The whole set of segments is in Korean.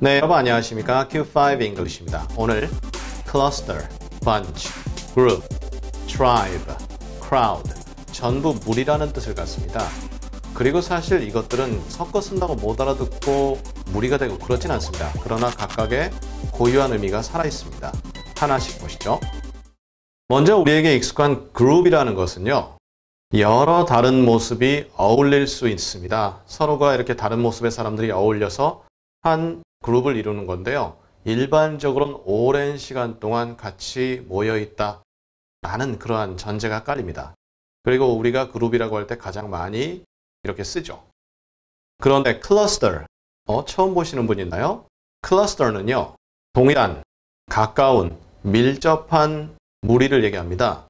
네, 여러분 안녕하십니까? Q5 English입니다. 오늘 cluster, bunch, group, tribe, crowd 전부 무리라는 뜻을 갖습니다. 그리고 사실 이것들은 섞어 쓴다고 못 알아듣고 무리가 되고 그렇진 않습니다. 그러나 각각의 고유한 의미가 살아있습니다. 하나씩 보시죠. 먼저 우리에게 익숙한 그룹이라는 것은요. 여러 다른 모습이 어울릴 수 있습니다. 서로가 이렇게 다른 모습의 사람들이 어울려서 한 그룹을 이루는 건데요. 일반적으로는 오랜 시간 동안 같이 모여있다 라는 그러한 전제가 깔립니다. 그리고 우리가 그룹이라고 할 때 가장 많이 이렇게 쓰죠. 그런데 클러스터, 처음 보시는 분 있나요? 클러스터는요. 동일한, 가까운, 밀접한 무리를 얘기합니다.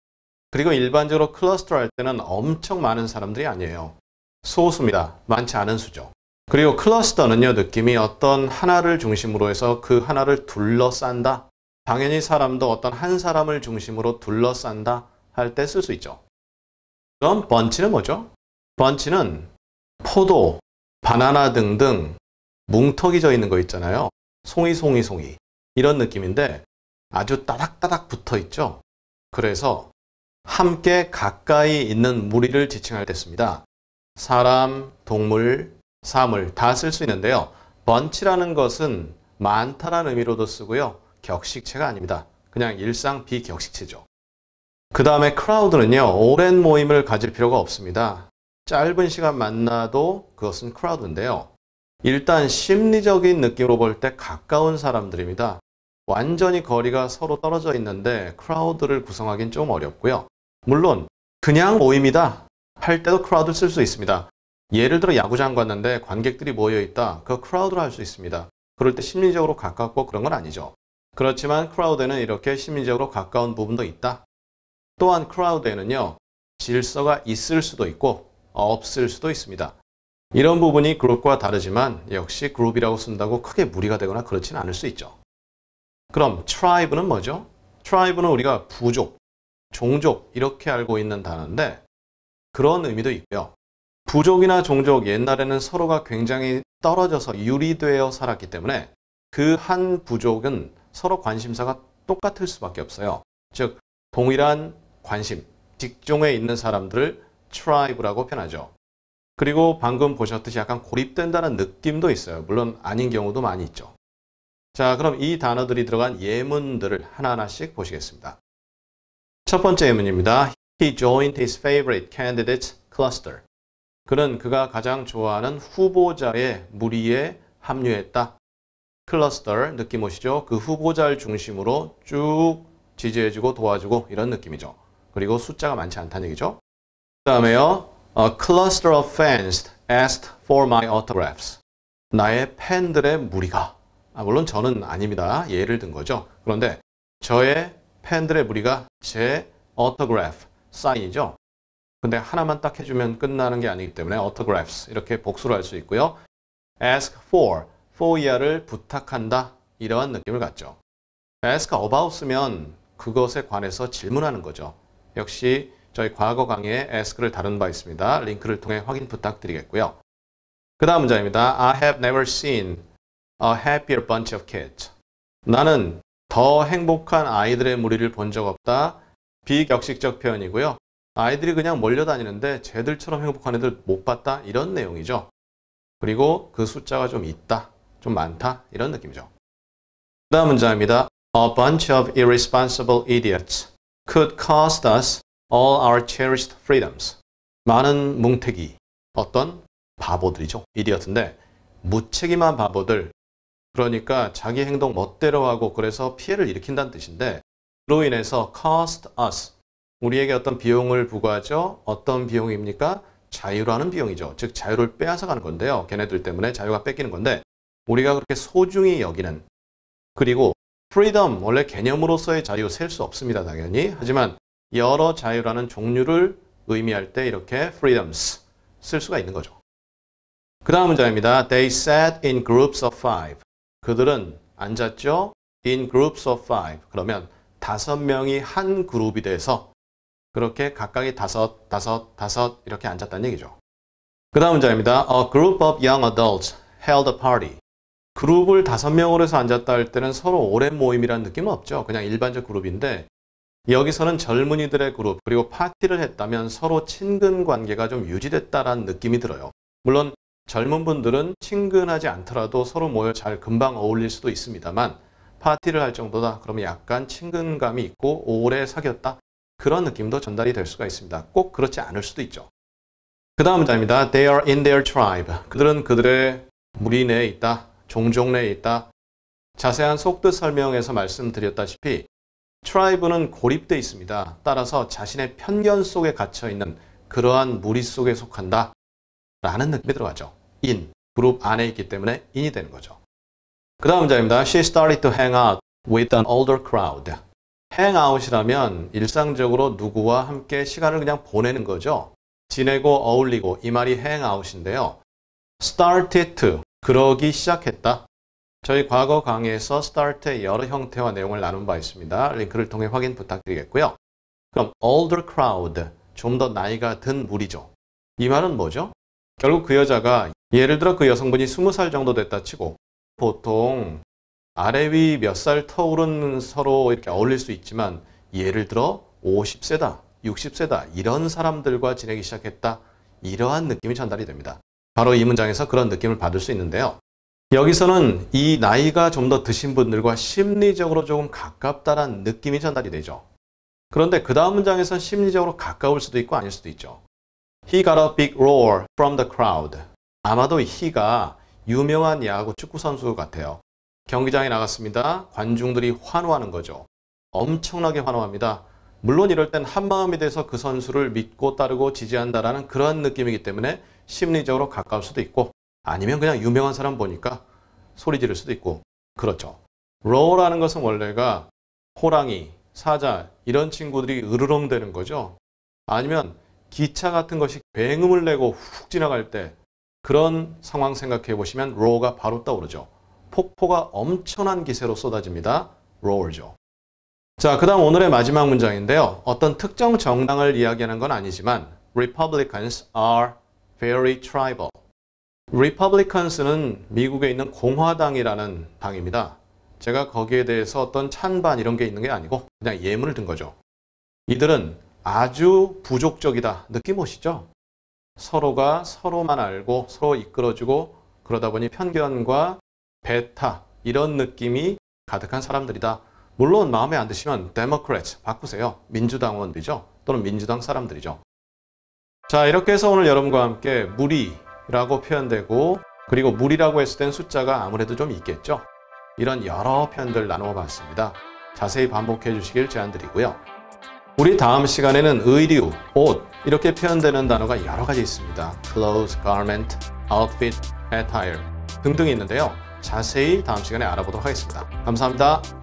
그리고 일반적으로 클러스터 할 때는 엄청 많은 사람들이 아니에요. 소수입니다. 많지 않은 수죠. 그리고 클러스터는요. 느낌이 어떤 하나를 중심으로 해서 그 하나를 둘러싼다. 당연히 사람도 어떤 한 사람을 중심으로 둘러싼다 할 때 쓸 수 있죠. 그럼 번치는 뭐죠? 번치는 포도, 바나나 등등 뭉텅이져 있는 거 있잖아요. 송이 이런 느낌인데 아주 따닥따닥 붙어 있죠. 그래서 함께 가까이 있는 무리를 지칭할 때 씁니다. 사람, 동물, 사물 다 쓸 수 있는데요. 번치라는 것은 많다라는 의미로도 쓰고요. 격식체가 아닙니다. 그냥 일상 비격식체죠. 그 다음에 크라우드는요. 오랜 모임을 가질 필요가 없습니다. 짧은 시간 만나도 그것은 크라우드인데요. 일단 심리적인 느낌으로 볼 때 가까운 사람들입니다. 완전히 거리가 서로 떨어져 있는데 크라우드를 구성하기는 좀 어렵고요. 물론 그냥 모임이다 할 때도 크라우드를 쓸 수 있습니다. 예를 들어 야구장 갔는데 관객들이 모여있다. 그 크라우드로 할 수 있습니다. 그럴 때 심리적으로 가깝고 그런 건 아니죠. 그렇지만 크라우드에는 이렇게 심리적으로 가까운 부분도 있다. 또한 크라우드에는요. 질서가 있을 수도 있고 없을 수도 있습니다. 이런 부분이 그룹과 다르지만 역시 그룹이라고 쓴다고 크게 무리가 되거나 그렇지는 않을 수 있죠. 그럼 트라이브는 뭐죠? 트라이브는 우리가 부족, 종족 이렇게 알고 있는 단어인데 그런 의미도 있고요. 부족이나 종족 옛날에는 서로가 굉장히 떨어져서 유리되어 살았기 때문에 그 한 부족은 서로 관심사가 똑같을 수밖에 없어요. 즉 동일한 관심, 직종에 있는 사람들을 트라이브라고 표현하죠. 그리고 방금 보셨듯이 약간 고립된다는 느낌도 있어요. 물론 아닌 경우도 많이 있죠. 자, 그럼 이 단어들이 들어간 예문들을 하나하나씩 보시겠습니다. 첫 번째 예문입니다. He joined his favorite candidates cluster. 그가 가장 좋아하는 후보자의 무리에 합류했다. 클러스터 느낌 오시죠? 그 후보자를 중심으로 쭉 지지해주고 도와주고 이런 느낌이죠. 그리고 숫자가 많지 않다는 얘기죠. 그 다음에요. A cluster of fans asked for my autographs. 나의 팬들의 무리가. 물론 저는 아닙니다. 예를 든 거죠. 그런데 저의 팬들의 무리가 제 autograph, 사인이죠. 근데 하나만 딱 해주면 끝나는 게 아니기 때문에 autographs 이렇게 복수로 할 수 있고요. ask for 이하를 부탁한다. 이러한 느낌을 갖죠. ask about 쓰면 그것에 관해서 질문하는 거죠. 역시 저희 과거 강의에 ask를 다룬 바 있습니다. 링크를 통해 확인 부탁드리겠고요. 그 다음 문장입니다. I have never seen a happier bunch of kids. 나는 더 행복한 아이들의 무리를 본 적 없다. 비격식적 표현이고요. 아이들이 그냥 몰려다니는데 쟤들처럼 행복한 애들 못 봤다. 이런 내용이죠. 그리고 그 숫자가 좀 있다. 좀 많다. 이런 느낌이죠. 그 다음 문장입니다. A bunch of irresponsible idiots could cost us all our cherished freedoms. 많은 뭉태기, 어떤 바보들이죠. 이디어트인데 무책임한 바보들. 그러니까 자기 행동 멋대로 하고 그래서 피해를 일으킨다는 뜻인데 그로 인해서 cost us. 우리에게 어떤 비용을 부과하죠. 어떤 비용입니까? 자유라는 비용이죠. 즉 자유를 빼앗아가는 건데요. 걔네들 때문에 자유가 뺏기는 건데 우리가 그렇게 소중히 여기는 그리고 freedom 원래 개념으로서의 자유 셀 수 없습니다. 당연히. 하지만 여러 자유라는 종류를 의미할 때 이렇게 freedoms 쓸 수가 있는 거죠. 그 다음 문장입니다. They sat in groups of five. 그들은 앉았죠. In groups of five. 그러면 5명이 한 그룹이 돼서 그렇게 각각이 다섯 이렇게 앉았다는 얘기죠. 그 다음 문장입니다. A group of young adults held a party. 그룹을 5명으로 해서 앉았다 할 때는 서로 오랜 모임이라는 느낌은 없죠. 그냥 일반적 그룹인데 여기서는 젊은이들의 그룹 그리고 파티를 했다면 서로 친근 관계가 좀 유지됐다라는 느낌이 들어요. 물론 젊은 분들은 친근하지 않더라도 서로 모여 잘 금방 어울릴 수도 있습니다만 파티를 할 정도다 그러면 약간 친근감이 있고 오래 사귀었다 그런 느낌도 전달이 될 수가 있습니다. 꼭 그렇지 않을 수도 있죠. 그 다음 문장입니다. They are in their tribe. 그들은 그들의 무리 내에 있다. 종족 내에 있다. 자세한 속뜻 설명에서 말씀드렸다시피 tribe는 고립되어 있습니다. 따라서 자신의 편견 속에 갇혀있는 그러한 무리 속에 속한다 라는 느낌이 들어가죠. in, 그룹 안에 있기 때문에 in이 되는 거죠. 그 다음 문장입니다. She started to hang out with an older crowd. hang out이라면 일상적으로 누구와 함께 시간을 그냥 보내는 거죠. 지내고 어울리고 이 말이 hang out인데요. started to, 그러기 시작했다. 저희 과거 강의에서 start의 여러 형태와 내용을 나눈 바 있습니다. 링크를 통해 확인 부탁드리겠고요. 그럼 older crowd, 좀 더 나이가 든 무리죠. 이 말은 뭐죠? 결국 그 여자가 예를 들어 그 여성분이 20살 정도 됐다 치고 보통 아래 위 몇 살 터울은 서로 이렇게 어울릴 수 있지만 예를 들어 50세다, 60세다 이런 사람들과 지내기 시작했다. 이러한 느낌이 전달이 됩니다. 바로 이 문장에서 그런 느낌을 받을 수 있는데요. 여기서는 이 나이가 좀 더 드신 분들과 심리적으로 조금 가깝다는 느낌이 전달이 되죠. 그런데 그 다음 문장에서 심리적으로 가까울 수도 있고 아닐 수도 있죠. He got a big roar from the crowd. 아마도 he가 유명한 야구 축구 선수 같아요. 경기장에 나갔습니다. 관중들이 환호하는 거죠. 엄청나게 환호합니다. 물론 이럴 땐 한마음이 돼서 그 선수를 믿고 따르고 지지한다라는 그런 느낌이기 때문에 심리적으로 가까울 수도 있고 아니면 그냥 유명한 사람 보니까 소리 지를 수도 있고 그렇죠. roar라는 것은 원래가 호랑이, 사자 이런 친구들이 으르렁대는 거죠. 아니면 기차 같은 것이 굉음을 내고 훅 지나갈 때 그런 상황 생각해 보시면 roar가 바로 떠오르죠. 폭포가 엄청난 기세로 쏟아집니다. roar죠. 자, 그 다음 오늘의 마지막 문장인데요. 어떤 특정 정당을 이야기하는 건 아니지만 Republicans are very tribal. Republicans는 미국에 있는 공화당이라는 당입니다. 제가 거기에 대해서 어떤 찬반 이런 게 있는 게 아니고 그냥 예문을 든 거죠. 이들은 아주 부족적이다. 느낌 오시죠? 서로가 서로만 알고 서로 이끌어주고 그러다 보니 편견과 배타 이런 느낌이 가득한 사람들이다. 물론 마음에 안 드시면 Democrats 바꾸세요. 민주당원들이죠. 또는 민주당 사람들이죠. 자, 이렇게 해서 오늘 여러분과 함께 무리라고 표현되고 그리고 무리라고 했을 땐 숫자가 아무래도 좀 있겠죠. 이런 여러 표현들 나누어 봤습니다. 자세히 반복해 주시길 제안드리고요. 우리 다음 시간에는 의류, 옷 이렇게 표현되는 단어가 여러 가지 있습니다. clothes, garment, outfit, attire 등등이 있는데요. 자세히 다음 시간에 알아보도록 하겠습니다. 감사합니다.